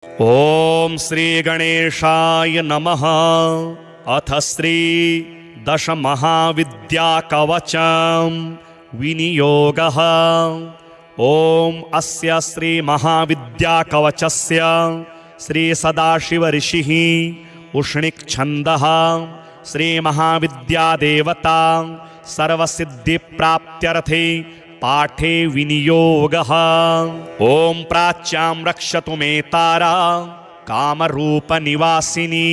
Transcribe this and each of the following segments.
ओम श्री गणेशाय नमः। अथ श्री दश महाविद्या कवचम विनियोगः। ओम अस्य श्री महाविद्या कवचस्य श्री सदाशिव ऋषिः उष्णिक् छन्दः श्री महाविद्या देवता सर्वसिद्धि प्राप्त्यर्थे पाठे विनियोगः। ओम प्राच्यां रक्षतु मे तारा कामरूप निवासिनी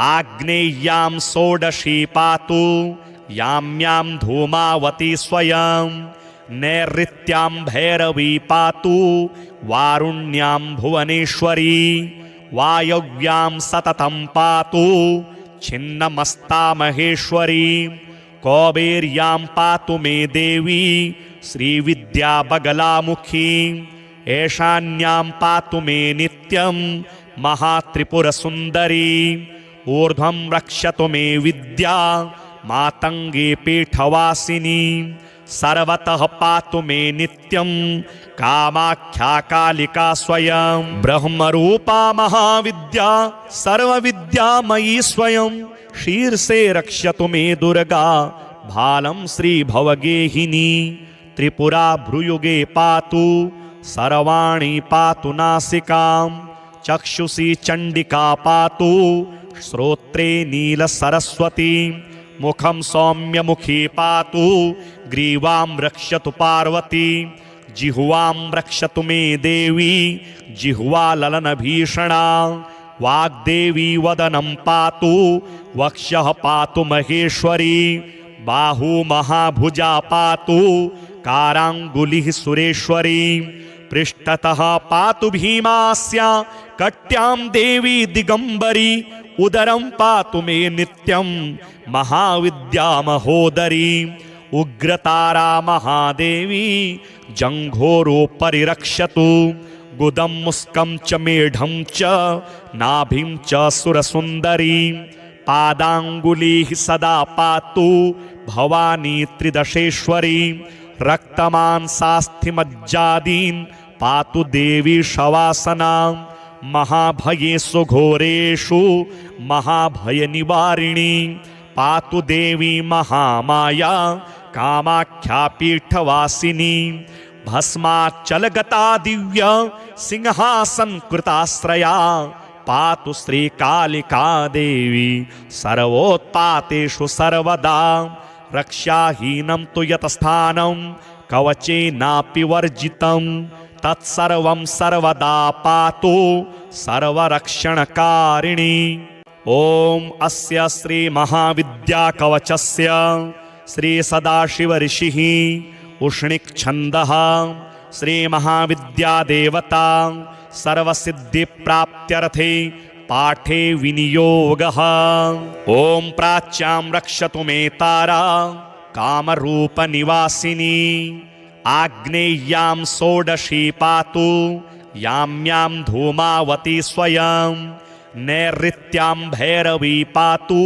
आग्नेय्यां षोडशी पातु याम्यां धूमावती स्वयं नैऋत्यां भैरवी पातु वारुण्यां भुवनेश्वरी वायव्यां सततं पातु छिन्नमस्ता महेश्वरी कौबेर्यां पातु मे देवी श्रीविद्या बगलामुखी ऐशान्यां पातु मे नित्यं महात्रिपुरसुन्दरी ऊर्ध्वं रक्षतु मे विद्या मातंगे पीठवासिनी सर्वतः पातु मे नित्यं कामाख्या कालिका स्वयं ब्रह्मरूपा महाविद्या सर्वविद्यामयी स्वयं शीर्षे रक्षतु मे दुर्गा भालं श्री भवगेहिनी त्रिपुरा भ्रुयुगे पातु सर्वाणि पातु नासिकां चक्षुषी चण्डिका पातु श्रोत्रे नीलसरस्वती मुखं सौम्यमुखी पातु ग्रीवां रक्षतु पार्वती जिह्वां रक्षतु मे देवी जिह्वा ललनभीषणा वाग्देवी वदनं पातु वक्षः पातु महेश्वरी बाहु महाभुजा पातु कारांगुलिः सुरेश्वरी पृष्ठतः पातु भीमास्या कट्यां देवी दिगंबरी उदरं पातु मे नित्यं महाविद्या महोदरी उग्रतारा महादेवी जंघोरोपरि रक्षतु गुदं मुस्कं च मेढं च नाभिं च सुरसुन्दरी पादांगुलिः सदा पातु भवानी त्रिदशेश्वरी रक्तमांसास्थिमज्जादीन् पातु देवी शवासना महाभयेषु घोरेषु महाभयनिवारिणी पातु देवी महामाया कामाख्या पीठवासिनी भस्माचलगता दिव्य सिंहासन कृताश्रया पातु श्रीकालिका देवी सर्वोत्पातेषु सर्वदा रक्षाहीनं तु यतस्थानं कवचेनापि वर्जितं तत्सर्वं सर्वदा पातु सर्वरक्षणकारिणी। ओम अस्य श्री महाविद्या कवचस्य श्री सदाशिव ऋषिः उष्णिक् छन्दः श्री महाविद्या देवता सर्वसिद्धि प्राप्त्यर्थे पाठे विनियोगः। ओम प्राच्यां रक्षतु मे तारा कामरूप निवासिनी आग्नेय्यां षोडशी पातु याम्यां धूमावती स्वयं नैऋत्यां भैरवी पातु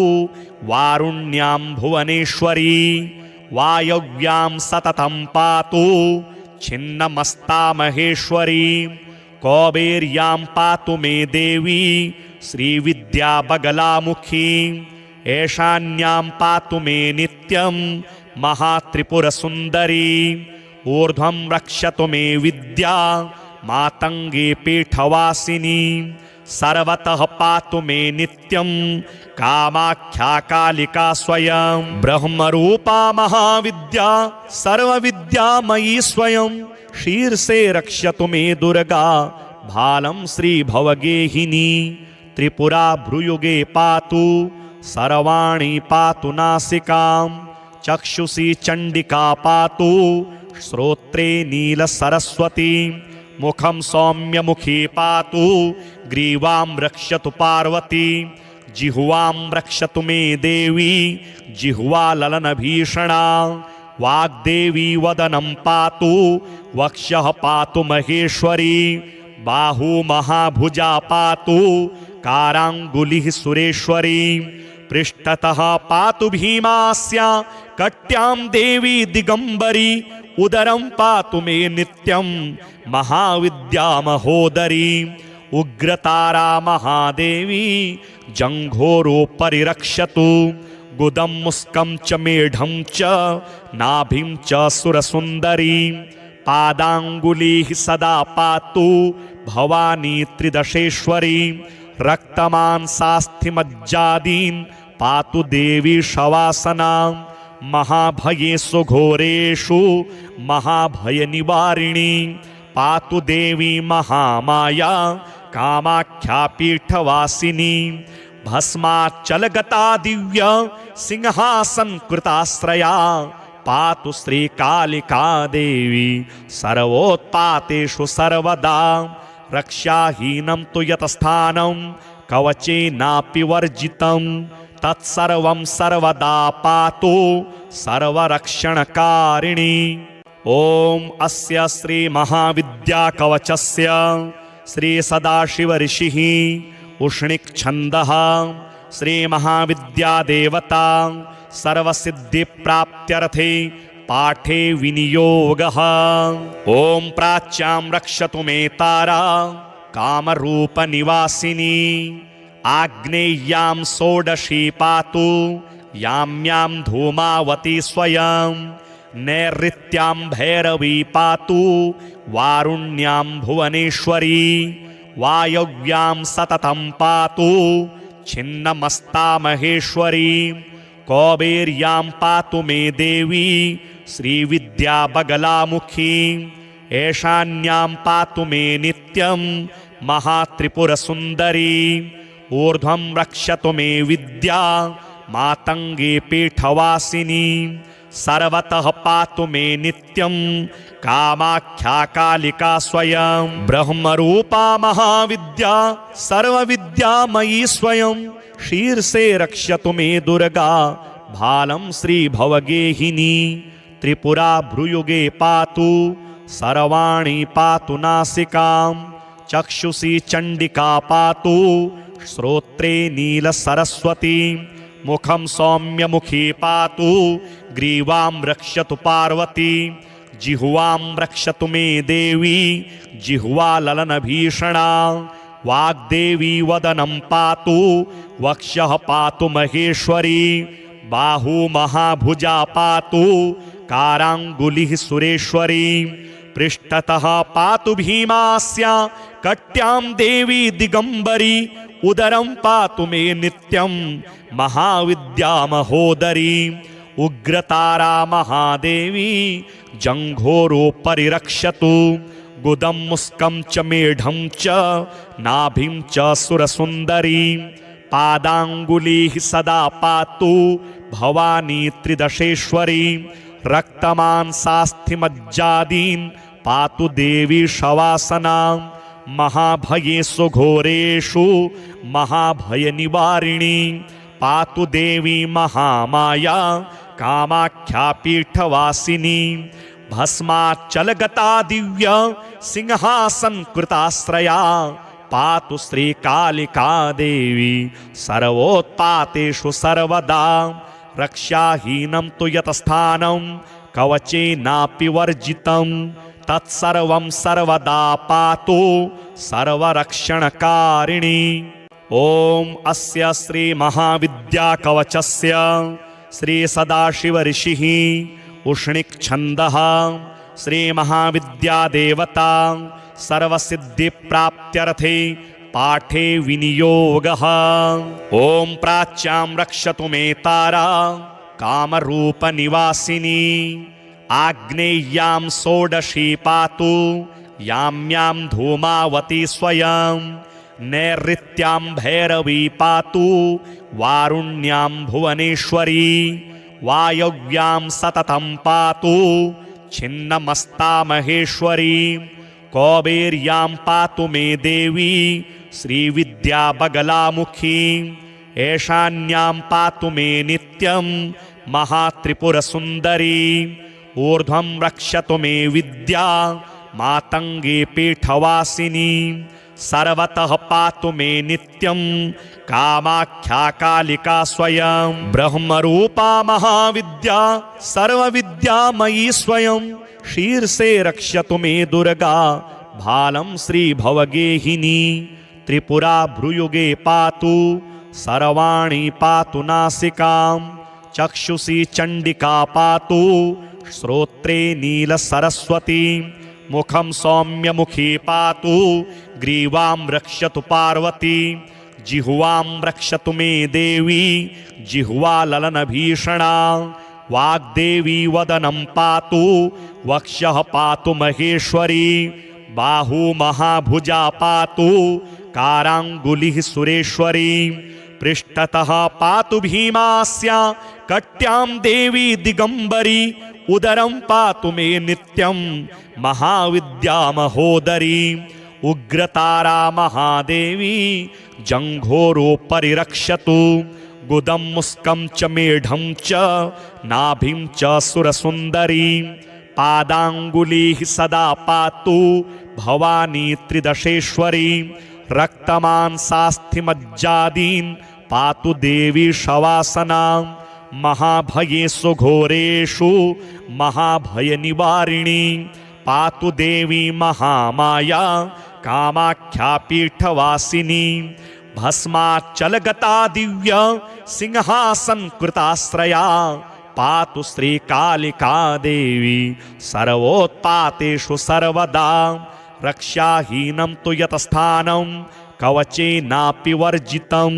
वारुण्यां भुवनेश्वरी वायव्यां सततं पातु छिन्नमस्ता महेश्वरी कौबेर्यां पातु मे देवी श्रीविद्या बगलामुखी ऐशान्यां पातु मे नित्यं महात्रिपुरसुन्दरी ऊर्ध्वं रक्षतु मे विद्या मातंगे पीठवासिनी सर्वतः पातु मे नित्यं कामाख्या कालिका स्वयं ब्रह्मरूपा महाविद्या सर्वविद्यामयी स्वयं शीर्षे रक्षतु मे दुर्गा भालं श्री भवगेहिनी त्रिपुरा भ्रुयुगे पातु सर्वाणि पातु नासिकां चक्षुषी चण्डिका पातु श्रोत्रे नीलसरस्वती मुखं सौम्यमुखी पातु ग्रीवां रक्षतु पार्वती जिह्वां रक्षतु मे देवी जिह्वा ललनभीषणा वाग्देवी वदनं पातु वक्षः पातु महेश्वरी बाहु महाभुजा पातु कारांगुलिः सुरेश्वरी पृष्ठतः पातु भीमास्या कट्यां देवी दिगंबरी उदरं पातु मे नित्यं महाविद्या महोदरी उग्रतारा महादेवी जङ्घोरोपरि रक्षतु गुदं मुस्कं च मेढं च नाभिं च सुरसुन्दरी पादाङ्गुलीः सदा पातु भवानी त्रिदशेश्वरी रक्तमांसास्थिमज्जादीन् पातु देवी शवासना महाभयेषु घोरेषु महाभयनिवारिणी पातु देवी महामाया कामाख्या पीठवासिनी भस्माचलगता दिव्य सिंहासन कृताश्रया पातु श्रीकालिका देवी सर्वोत्पातेषु सर्वदा रक्षाहीनं तु यतस्थानं कवचेनापि वर्जितं तत्सर्वं सर्वदा पातु सर्वरक्षणकारिणी। ॐ अस्य श्री महाविद्याकवचस्य श्री सदाशिव ऋषिः उष्णिक् छन्दः श्री महाविद्यादेवता सर्वसिद्धिप्राप्त्यर्थे पाठे विनियोगः। ॐ प्राच्यां रक्षतु मे तारा कामरूपनिवासिनी आग्नेय्यां षोडशी पातु याम्यां धूमावती स्वयं नैऋत्यां भैरवी पातु वारुण्यां भुवनेश्वरी वायव्यां सततं पातु छिन्नमस्ता महेश्वरी कौबेर्यां पातु मे देवी श्रीविद्याबगलामुखी ऐशान्यां पातु मे नित्यं महात्रिपुरसुन्दरी ऊर्ध्वं रक्षतु मे विद्या मातङ्गे पीठवासिनी सर्वतः पातु मे नित्यं कामाख्या कालिका स्वयं ब्रह्मरूपा महाविद्या सर्वविद्यामयी स्वयं शीर्षे रक्षतु मे दुर्गा भालं श्रीभवगेहिनी त्रिपुरा भ्रुयुगे पातु सर्वाणि पातु नासिकां चक्षुषी चण्डिका पातु श्रोत्रे नीलसरस्वती मुखं सौम्यमुखी पातु ग्रीवां रक्षतु पार्वती जिह्वां रक्षतु मे देवी जिह्वा ललनभीषणा वाग्देवी वदनं पातु वक्षः पातु महेश्वरी बाहू महाभुजा पातु काराङ्गुलिः सुरेश्वरी पृष्ठतः पातु भीमास्या कट्यां देवी दिगंबरी उदरं पातु मे नित्यं महाविद्या महोदरी उग्रतारा महादेवी जङ्घोरोपरि रक्षतु गुदं मुस्कं च मेढं च नाभिं च सुरसुन्दरी पादाङ्गुलीः सदा पातु भवानी त्रिदशेश्वरी रक्तमांसास्थिमज्जादीन् पातु देवी शवासना महाभयेषु घोरेषु महाभयनिवारिणी पातु देवी महामाया कामाख्या पीठवासिनी भस्माचलगता दिव्य सिंहासन कृताश्रया पातु श्रीकालिका देवी सर्वोत्पातेषु सर्वदा रक्षाहीनं तु यतस्थानं कवचेनापि वर्जितं तत्सर्वं सर्वदा पातु सर्वरक्षणकारिणी। ॐ अस्य श्री महाविद्याकवचस्य श्री सदाशिव ऋषिः उष्णिक् छन्दः श्री महाविद्यादेवता सर्वसिद्धिप्राप्त्यर्थे पाठे विनियोगः। ॐ प्राच्यां रक्षतु मे तारा कामरूपनिवासिनी आग्नेय्यां षोडशी पातु याम्यां धूमावती स्वयं नैऋत्यां भैरवी पातु वारुण्यां भुवनेश्वरी वायव्यां सततं पातु छिन्नमस्ता महेश्वरी कौबेर्यां पातु मे देवी श्रीविद्याबगलामुखी ऐशान्यां पातु मे नित्यं महात्रिपुरसुन्दरी ऊर्ध्वं रक्षतु मे विद्या मातङ्गे पीठवासिनी सर्वतः पातु मे नित्यं कामाख्या कालिका स्वयं ब्रह्मरूपा महाविद्या सर्वविद्यामयी स्वयं शीर्षे रक्षतु मे दुर्गा भालं श्रीभवगेहिनी त्रिपुरा भ्रुयुगे पातु सर्वाणि पातु नासिकां चक्षुषी चण्डिका पातु श्रोत्रे नीलसरस्वती मुखं सौम्यमुखी पातु ग्रीवां रक्षतु पार्वती जिह्वां रक्षतु मे देवी जिह्वा ललनभीषणा वाग्देवी वदनं पातु वक्षः पातु महेश्वरी बाहु महाभुजा पातु काराङ्गुलिः सुरेश्वरी पृष्ठतः पातु भीमास्या कट्यां देवी दिगंबरी उदरं पातु मे नित्यं महाविद्या महोदरी उग्रतारा महादेवी जंघोरो परिरक्षतु गुदं मुस्कं च मेढं च नाभिं च सुरसुन्दरी पादाङ्गुलीः सदा पातु भवानी त्रिदशेश्वरी रक्तमांसास्थिमज्जादीन् पातु देवी शवासना महाभयेषु घोरेषु महाभयनिवारिणी पातु देवी महामाया कामाख्या पीठवासिनी भस्माचलगता दिव्य सिंहासन कृताश्रया पातु श्रीकालिका देवी सर्वोत्पातेषु सर्वदा रक्षाहीनं तु यतस्थानं कवचेनापि वर्जितं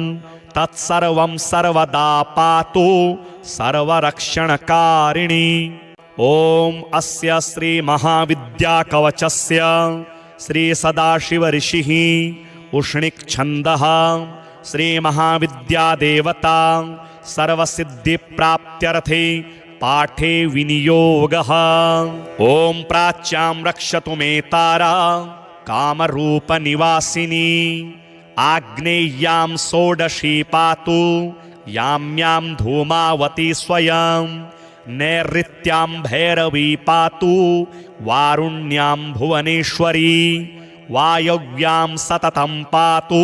तत्सर्वं सर्वदा पातु सर्वरक्षणकारिणी। ॐ अस्य श्री महाविद्याकवचस्य श्री सदाशिव ऋषिः उष्णिक् छन्दः श्री महाविद्यादेवता सर्वसिद्धिप्राप्त्यर्थे पाठे विनियोगः। ॐ प्राच्यां रक्षतु मे तारा कामरूपनिवासिनी आग्नेय्यां षोडशी पातु याम्यां धूमावती स्वयं नैऋत्यां भैरवी पातु वारुण्यां भुवनेश्वरी वायव्यां सततं पातु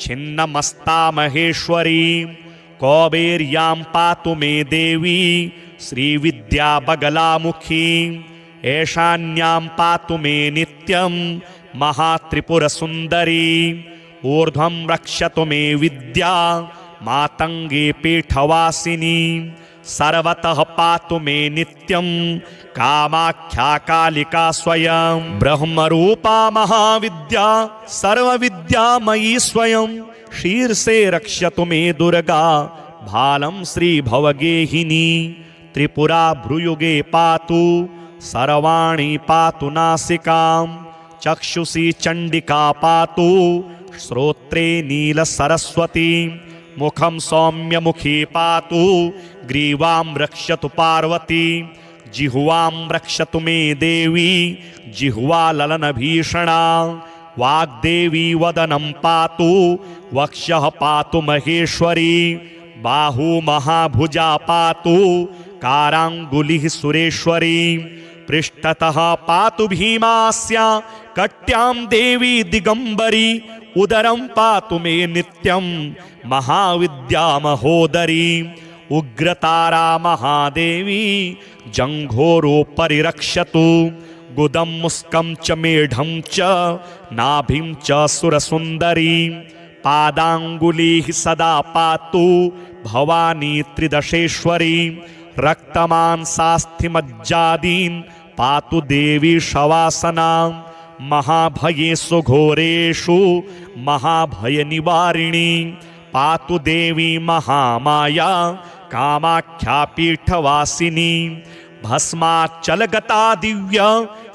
छिन्नमस्ता महेश्वरी कौबेर्यां पातु मे देवी श्रीविद्या बगलामुखी ऐशान्यां पातु मे नित्यं महात्रिपुरसुन्दरी ऊर्ध्वं रक्षतु मे विद्या मातङ्गे पीठवासिनी सर्वतः पातु मे नित्यं कामाख्या कालिका स्वयं ब्रह्मरूपा महाविद्या सर्वविद्यामयी स्वयं शीर्षे रक्षतु मे दुर्गा भालं श्रीभवगेहिनी त्रिपुरा भ्रुयुगे पातु सर्वाणि पातु नासिकां चक्षुषी चण्डिका पातु श्रोत्रे नीलसरस्वती मुखं सौम्यमुखी पातु ग्रीवां रक्षतु पार्वती जिह्वां रक्षतु मे देवी जिह्वा ललनभीषणा वाग्देवी वदनं पातु वक्षः पातु महेश्वरी बाहु महाभुजा पातु काराङ्गुलिः सुरेश्वरी पृष्ठतः पातु भीमास्या कट्यां देवी दिगंबरी उदरं पातु मे नित्यं महाविद्या महोदरी उग्रतारा महादेवी जंघोरो परिरक्षतु गुदं मुस्कं च मेढं च नाभिं च सुरसुन्दरी पादाङ्गुलीः सदा पातु भवानी त्रिदशेश्वरी रक्तमांसास्थिमज्जादीन् पातु देवी शवासना महाभयेषु घोरेषु महाभयनिवारिणी पातु देवी महामाया कामाख्या पीठवासिनी भस्माचलगता दिव्य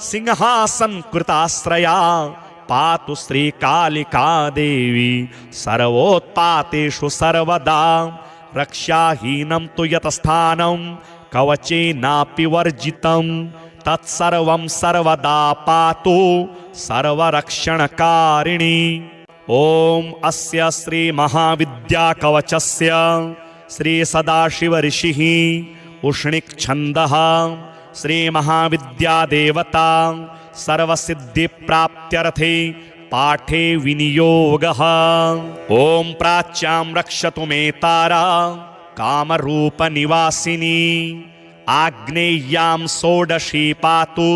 सिंहासन कृताश्रया पातु श्रीकालिका देवी सर्वोत्पातेषु सर्वदा रक्षाहीनं तु यतस्थानं कवचेनापि वर्जितं तत्सर्वं सर्वदा पातु सर्वरक्षणकारिणी। ॐ अस्य श्री महाविद्याकवचस्य श्री सदाशिव ऋषिः उष्णिक् छन्दः श्री महाविद्यादेवता सर्वसिद्धिप्राप्त्यर्थे पाठे विनियोगः। ॐ प्राच्यां रक्षतु मे तारा कामरूपनिवासिनी आग्नेय्यां षोडशी पातु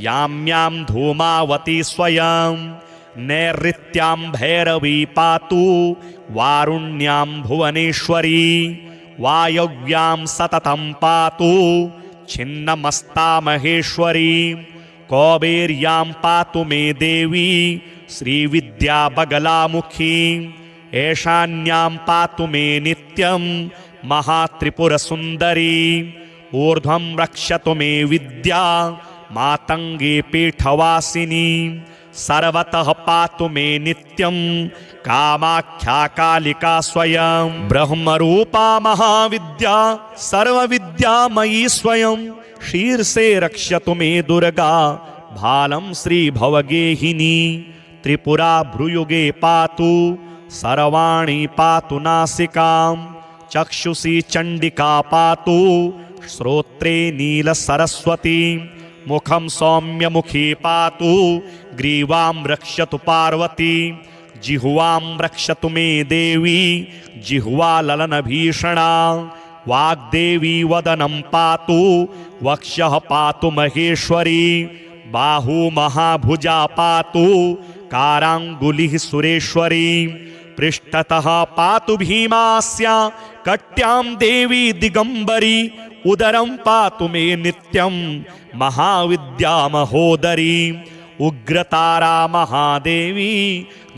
याम्यां धूमावती स्वयं नैऋत्यां भैरवी पातु वारुण्यां भुवनेश्वरी वायव्यां सततं पातु छिन्नमस्ता महेश्वरी कौबेर्यां पातु मे देवी श्रीविद्या बगलामुखी ऐशान्यां पातु मे नित्यं महात्रिपुरसुन्दरी ऊर्ध्वं रक्षतु मे विद्या मातंगी पीठवासिनी सर्वतः पातु मे नित्यं कामाख्या कालिका स्वयं ब्रह्मरूपा महाविद्या सर्वविद्यामयी स्वयं शीर्षे रक्षतु मे दुर्गा भालं श्रीभवगेहिनी त्रिपुरा भ्रुयुगे पातु सर्वाणि पातु नासिकां चक्षुषी चण्डिका पातु श्रोत्रे नीलसरस्वती मुखं सौम्यमुखी पातु ग्रीवां रक्षतु पार्वती जिह्वां रक्षतु मे देवी जिह्वा ललनभीषणा वाग्देवी वदनं पातु वक्षः पातु महेश्वरी बाहु महाभुजा पातु काराङ्गुलिः सुरेश्वरी पृष्ठतः पातु भीमास्या कट्यां देवी दिगंबरी उदरं पातु मे नित्यं महाविद्या महोदरी उग्रतारा महादेवी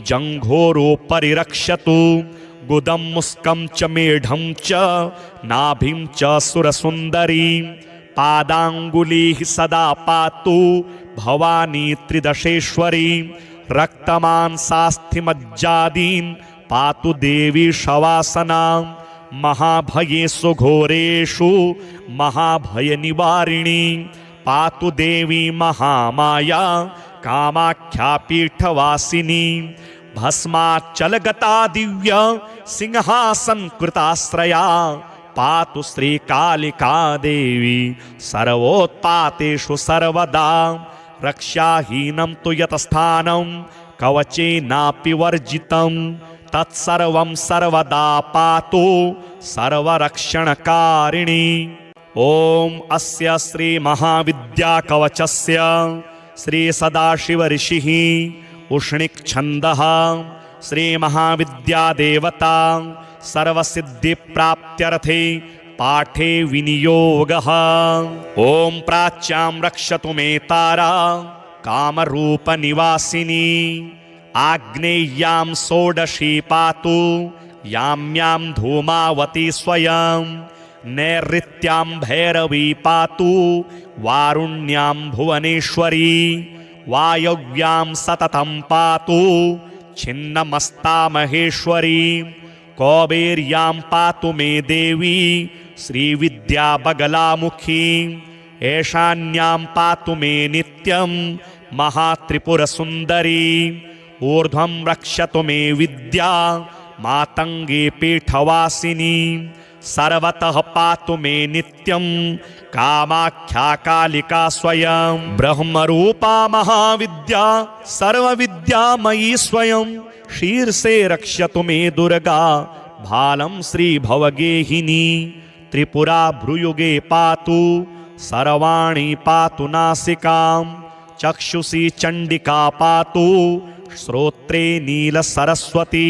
जंघोरो परिरक्षतु गुदं मुस्कं च मेढं च नाभिं च सुरसुन्दरी पादाङ्गुलिः सदा पातु भवानी त्रिदशेश्वरी रक्तमांसास्थिमज्जादीन् पातु देवी शवासना महाभयेषु घोरेषु महाभयनिवारिणी पातु देवी महामाया कामाख्या पीठवासिनी भस्माचलगता दिव्य सिंहासनकृताश्रया पातु श्रीकालिका देवी सर्वोत्पातेषु सर्वदा रक्षाहीनं तु यतस्थानं कवचेनापि वर्जितं तत्सर्वं सर्वदा पातु सर्वरक्षणकारिणी ॐ अस्य श्री महाविद्याकवचस्य श्री सदाशिव ऋषिः उष्णिक् छन्दः श्री महाविद्यादेवता सर्वसिद्धिप्राप्त्यर्थे पाठे विनियोगः ॐ प्राच्यां रक्षतु मे तारा कामरूपनिवासिनी आग्नेय्यां षोडशी पातु याम्यां धूमावती स्वयं नैऋत्यां भैरवी पातु वारुण्यां भुवनेश्वरी वायव्यां सततं पातु छिन्नमस्ता महेश्वरी कौबेर्यां पातु मे देवी श्रीविद्या बगलामुखी ऐशान्यां पातु मे नित्यं महात्रिपुरसुन्दरी ऊर्ध्वं रक्षतु मे विद्या मातंगी पीठवासिनी सर्वतः पातु मे नित्यं कामाख्या कालिका स्वयं ब्रह्मरूपा महाविद्या सर्वविद्यामयी स्वयं शीर्षे रक्षतु मे दुर्गा भालं श्रीभवगेहिनी त्रिपुरा भ्रुयुगे पातु सर्वाणि पातु नासिकां चक्षुषी चण्डिका पातु श्रोत्रे नीलसरस्वती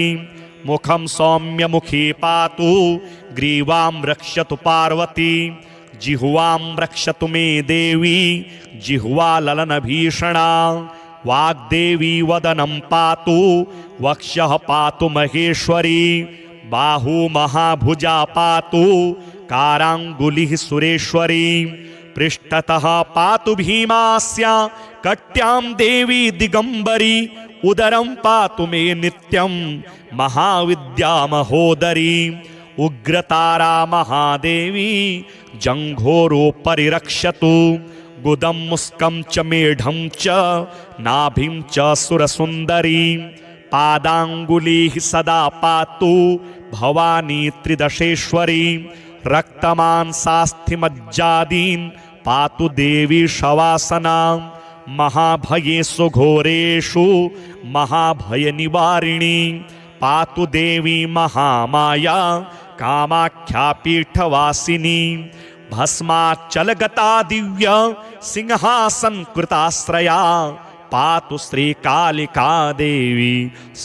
मुखं सौम्यमुखी पातु ग्रीवां रक्षतु पार्वती जिह्वां रक्षतु मे देवी जिह्वा ललनभीषणा वाग्देवी वदनं पातु वक्षः पातु महेश्वरी बाहु महाभुजा पातु काराङ्गुलिः सुरेश्वरी पृष्ठतः पातु भीमास्या कट्यां देवी दिगंबरी उदरं पातु मे नित्यं महाविद्या महोदरी उग्रतारा महादेवी जंघोरो परिरक्षतु गुदं मुस्कं च मेढं च नाभिं च सुरसुन्दरी पादाङ्गुलिः सदा पातु भवानी त्रिदशेश्वरी रक्तमांसास्थिमज्जादीन् पातु देवी शवासना महाभयेषु घोरेषु महाभयनिवारिणी पातु देवी महामाया कामाख्या पीठवासिनी भस्माचलगता दिव्य सिंहासनकृताश्रया पातु श्रीकालिका देवी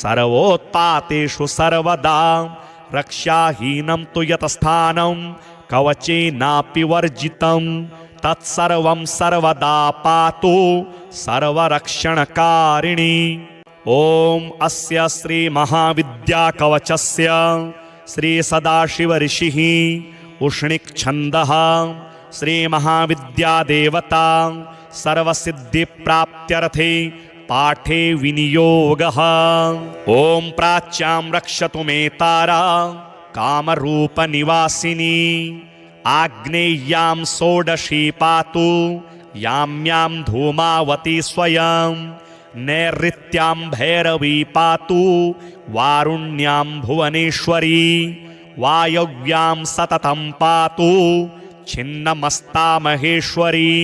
सर्वोत्पातेषु सर्वदा रक्षाहीनं तु यतस्थानं कवचेनापि वर्जितं तत्सर्वं सर्वदा पातु सर्वरक्षणकारिणी। ॐ अस्य श्री महाविद्याकवचस्य श्री सदाशिव ऋषिः उष्णिक् छन्दः श्री महाविद्यादेवता सर्वसिद्धिप्राप्त्यर्थे पाठे विनियोगः। ॐ प्राच्यां रक्षतु मे तारा कामरूपनिवासिनी आग्नेय्यां षोडशी पातु याम्यां धूमावती स्वयं नैऋत्यां भैरवी पातु वारुण्यां भुवनेश्वरी वायव्यां सततं पातु छिन्नमस्ता महेश्वरी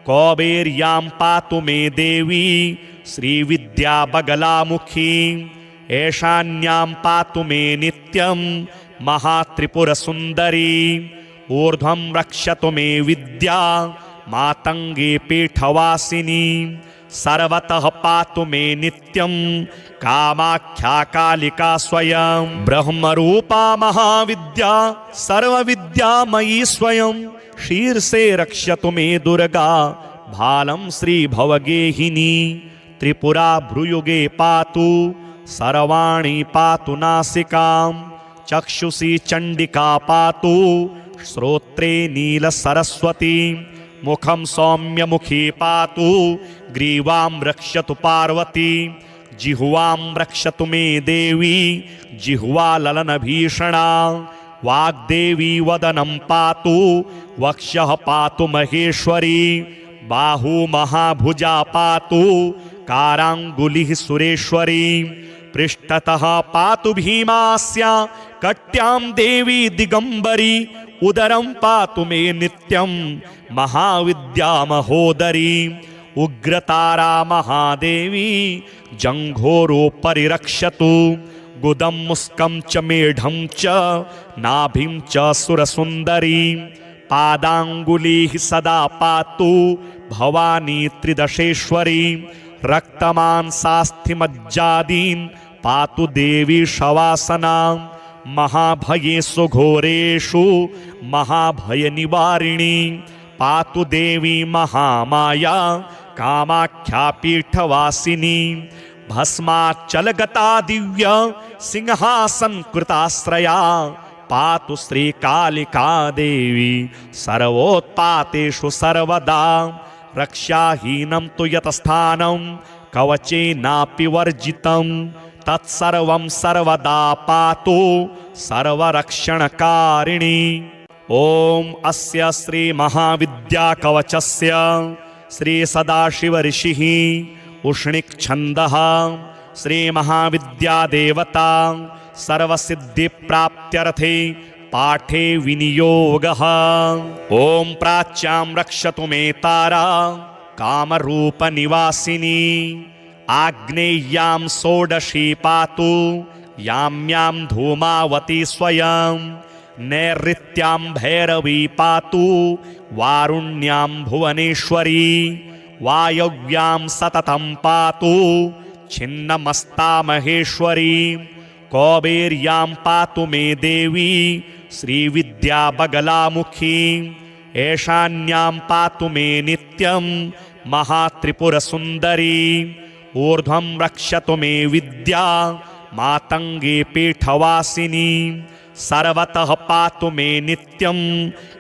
कौबेर्यां पातु मे देवी श्रीविद्याबगलामुखी ऐशान्यां पातु मे नित्यं महात्रिपुरसुन्दरी ऊर्ध्वं रक्षतु मे विद्या मातङ्गी पीठवासिनी सर्वतः पातु मे नित्यं कामाख्या कालिका स्वयं ब्रह्मरूपा महाविद्या सर्वविद्यामयी स्वयं शीर्षे रक्षतु मे दुर्गा भालं श्रीभवगेहिनी त्रिपुरा भ्रुयुगे पातु सर्वाणि पातु नासिकां चक्षुषी चण्डिका पातु श्रोत्रे नीलसरस्वती मुखं सौम्यमुखी पातु ग्रीवां रक्षतु पार्वती जिह्वां रक्षतु मे देवी जिह्वा ललनभीषणा वाग्देवी वदनं पातु वक्षः पातु महेश्वरी बाहु महाभुजा पातु काराङ्गुलिः सुरेश्वरी पृष्ठतः पातु भीमास्या कट्यां देवी दिगंबरी उदरं पातु मे नित्यं महाविद्या महोदरी उग्रतारा महादेवी जंघोरो परिरक्षतु गुदं मुस्कं च मेढं च नाभिं च सुरसुन्दरी पादाङ्गुलिः सदा पातु भवानी त्रिदशेश्वरी रक्तमांसास्थिमज्जादीन् पातु देवी शवासना महाभयेषु घोरेषु महाभयनिवारिणी पातु देवी महामाया कामाख्या पीठवासिनी भस्माचलगता दिव्य सिंहासनकृताश्रया पातु श्रीकालिका देवी सर्वोत्पातेषु सर्वदा रक्षाहीनं तु यतस्थानं कवचेनापि वर्जितं तत्सर्वं सर्वदा पातु सर्वरक्षणकारिणी। ॐ अस्य श्री महाविद्याकवचस्य श्री सदाशिव ऋषिः उष्णिक् छन्दः श्री महाविद्यादेवता सर्वसिद्धिप्राप्त्यर्थे पाठे विनियोगः। ॐ प्राच्यां रक्षतु मे तारा कामरूपनिवासिनी आग्नेय्यां षोडशी पातु याम्यां धूमावती स्वयं नैऋत्यां भैरवी पातु वारुण्यां भुवनेश्वरी वायव्यां सततं पातु छिन्नमस्ता महेश्वरी कौबेर्यां पातु मे देवी श्रीविद्याबगलामुखी ऐशान्यां पातु मे नित्यं महात्रिपुरसुन्दरी ऊर्ध्वं रक्षतु मे विद्या मातङ्गी पीठवासिनी सर्वतः पातु मे नित्यं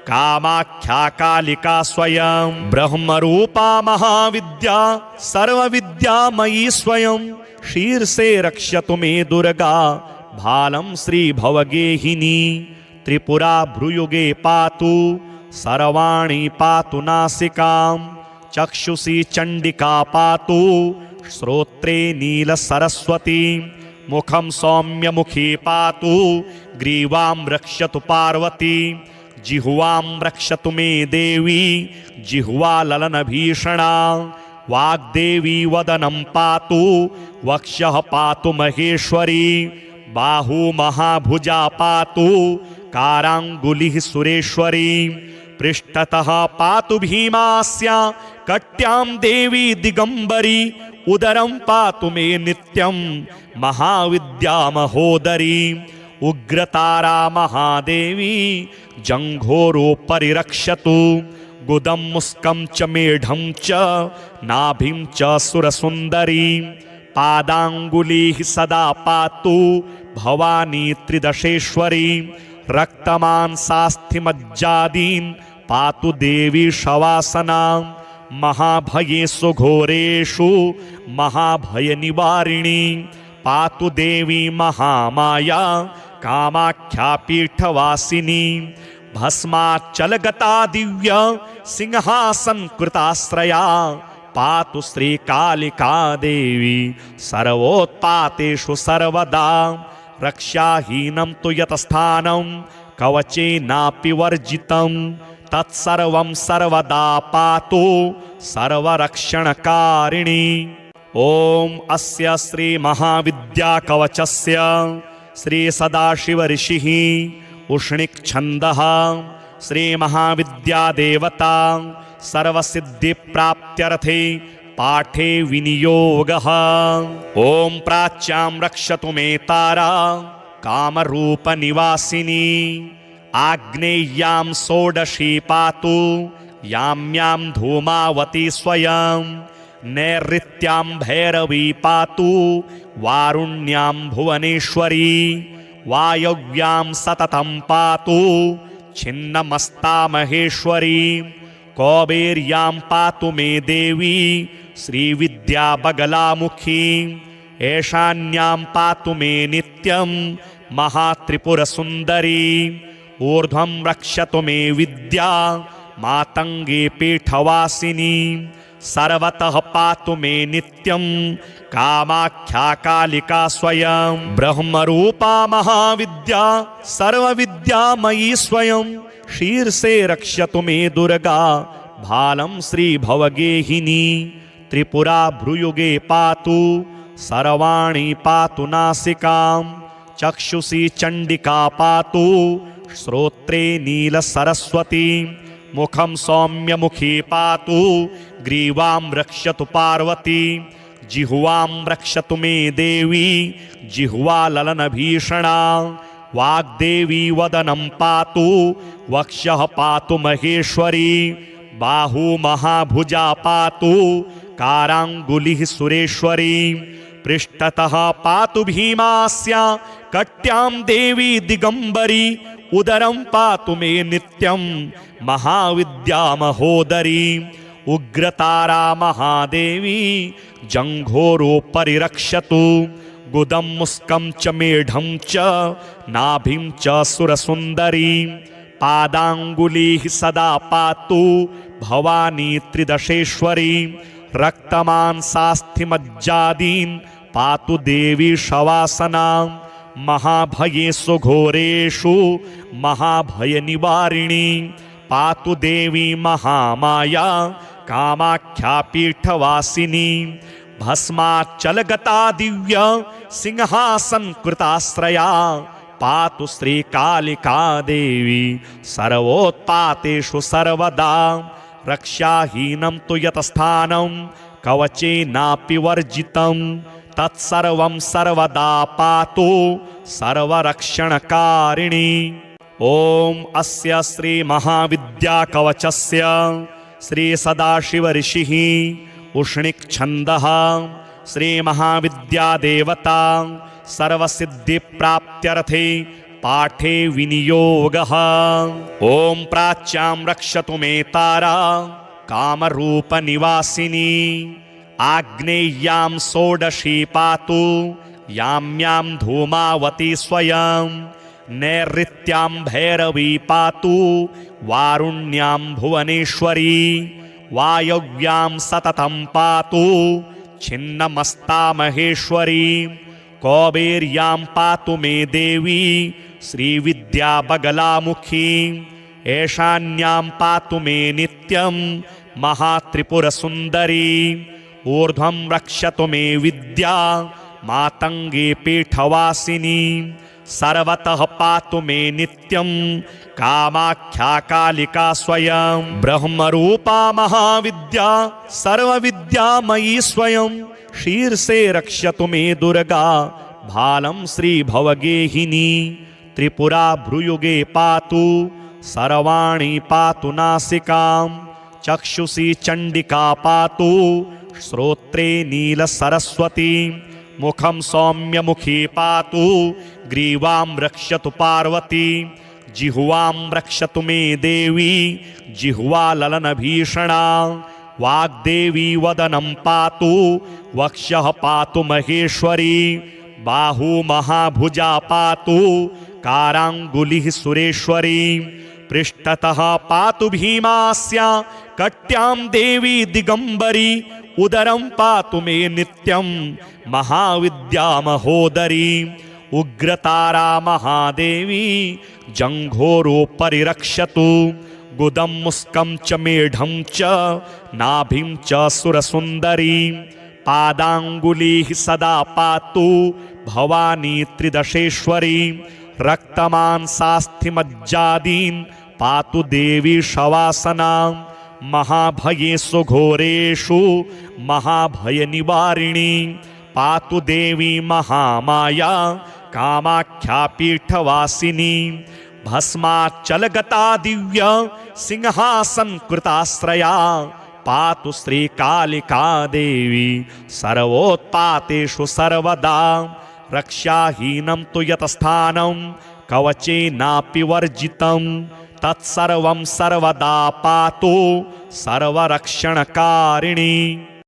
कामाख्या कालिका स्वयं ब्रह्मरूपा महाविद्या सर्वविद्यामयी स्वयं शीर्षे रक्षतु मे दुर्गा भालं श्रीभवगेहिनी त्रिपुरा भ्रुयुगे पातु सर्वाणि पातु नासिकां चक्षुषी चण्डिका पातु श्रोत्रे नीलसरस्वती मुखं सौम्यमुखी पातु ग्रीवां रक्षतु पार्वती जिह्वां रक्षतु मे देवी जिह्वा ललनभीषणा वाग्देवी वदनं पातु वक्षः पातु महेश्वरी बाहु महाभुजा पातु काराङ्गुलिः सुरेश्वरी पृष्ठतः पातु भीमास्या कट्यां देवी दिगंबरी उदरं पातु मे नित्यं महाविद्या महोदरी उग्रतारा महादेवी जंघोरो परिरक्षतु गुदं मुस्कं च मेढं च नाभिं च सुरसुन्दरी पादांगुलीः सदा पातु भवानी त्रिदशेश्वरी रक्तमांसास्थिमज्जादीन् पातु देवी शवासना महाभयेषु घोरेषु महाभयनिवारिणी पातु देवी महामाया कामाख्या पीठवासिनी भस्माचलगता दिव्य सिंहासन कृताश्रया पातु श्रीकालिका देवी सर्वोत्पातेषु सर्वदा रक्षाहीनं तु यतस्थानं कवचेनापि वर्जितं तत्सर्वं सर्वदा पातु सर्वरक्षणकारिणी। ओम अस्य श्री महाविद्याकवचस्य श्री सदाशिव ऋषिः उष्णिक् छन्दः श्री महाविद्यादेवता सर्वसिद्धिप्राप्त्यर्थे पाठे विनियोगः। ओम प्राच्यां रक्षतु मे तारा कामरूपनिवासिनी आग्नेय्यां षोडशी पातु याम्यां धूमावती स्वयं नैऋत्यां भैरवी पातु वारुण्यां भुवनेश्वरी वायव्यां सततं पातु छिन्नमस्ता महेश्वरी कौबेर्यां पातु मे देवी श्रीविद्या बगलामुखी ऐशान्यां पातु मे नित्यं महात्रिपुरसुन्दरी ऊर्ध्वं रक्षतु मे विद्या मातंगे पीठवासिनी सर्वतः पातु मे नित्यं कामाख्या कालिका स्वयं ब्रह्मरूपा महाविद्या सर्वविद्यामयी स्वयं शीर्षे रक्षतु मे दुर्गा भालं श्रीभवगेहिनी त्रिपुरा भ्रुयुगे पातु सर्वाणि पातु नासिकां चक्षुषी चण्डिका पातु श्रोत्रे नीलसरस्वती मुखं सौम्यमुखी पातु ग्रीवां रक्षतु पार्वती जिह्वां रक्षतु मे देवी जिह्वा ललनभीषणा वाग्देवी वदनं पातु वक्षः पातु महेश्वरी बाहु महाभुजा पातु कारांगुलिः सुरेश्वरी पृष्ठतः पातु भीमास्या कट्यां देवी दिगंबरी उदरं पातु मे नित्यं महाविद्या महोदरी उग्रतारा महादेवी जंघोरो परिरक्षतु गुदं मुस्कं च मेढं च नाभिं च सुरसुन्दरी पादांगुलीः सदा पातु भवानी त्रिदशेश्वरी रक्तमांसास्थिमज्जादीन् पातु देवी शवासना महाभयेषु घोरेषु महाभयनिवारिणी पातु देवी महामाया कामाख्या पीठवासिनी भस्माचलगता दिव्य सिंहासन कृताश्रया पातु श्रीकालिका देवी सर्वोत्पातेषु सर्वदा रक्षाहीनं तु यतस्थानं कवचेनापि वर्जितं तत्सर्वं सर्वदा पातु सर्वरक्षणकारिणी। ओम अस्य श्री महाविद्याकवचस्य श्री सदाशिव ऋषिः उष्णिक् छन्दः श्री महाविद्यादेवता सर्वसिद्धिप्राप्त्यर्थे पाठे विनियोगः। ओम प्राच्यां रक्षतु मे तारा कामरूपनिवासिनी आग्नेय्यां षोडशी पातु याम्यां धूमावती स्वयं नैऋत्यां भैरवी पातु वारुण्यां भुवनेश्वरी वायव्यां सततं पातु छिन्नमस्ता महेश्वरी कौबेर्यां पातु मे देवी श्रीविद्या बगलामुखी ऐशान्यां पातु मे नित्यं महात्रिपुरसुन्दरी ऊर्ध्वं रक्षतु मे विद्या मातंगे पीठवासिनी सर्वतः पातु मे नित्यं कामाख्या कालिका स्वयं ब्रह्मरूपा महाविद्या सर्वविद्यामयी स्वयं शीर्षे रक्षतु मे दुर्गा भालं श्रीभवगेहिनी त्रिपुरा भ्रुयुगे पातु सर्वाणि पातु नासिकां चक्षुषी चण्डिका पातु श्रोत्रे नीलसरस्वती मुखं सौम्यमुखी पातु ग्रीवां रक्षतु पार्वती जिह्वां रक्षतु मे देवी जिह्वा ललनभीषणा वाग्देवी वदनं पातु वक्षः पातु महेश्वरी बाहु महाभुजा पातु काराङ्गुलिः सुरेश्वरी पृष्ठतः पातु भीमास्या कट्यां देवी दिगंबरी उदरं पातु मे नित्यं महाविद्या महोदरी उग्रतारा महादेवी जंघोरोपरि रक्षतु गुदं मुस्कं च मेढं च नाभिं च सुरसुन्दरी पादाङ्गुलीः सदा पातु भवानी त्रिदशेश्वरी रक्तमांसास्थिमज्जादीन् पातु देवी शवासना महाभयेषु घोरेषु महाभयनिवारिणी पातु देवी महामाया कामाख्या पीठवासिनी भस्माचलगता दिव्य सिंहासन कृताश्रया पातु श्रीकालिका देवी सर्वोत्पातेषु सर्वदा रक्षाहीनं तु यतस्थानं कवचेनापि वर्जितं तत्सर्वं सर्वदा पातु सर्वरक्षणकारिणी।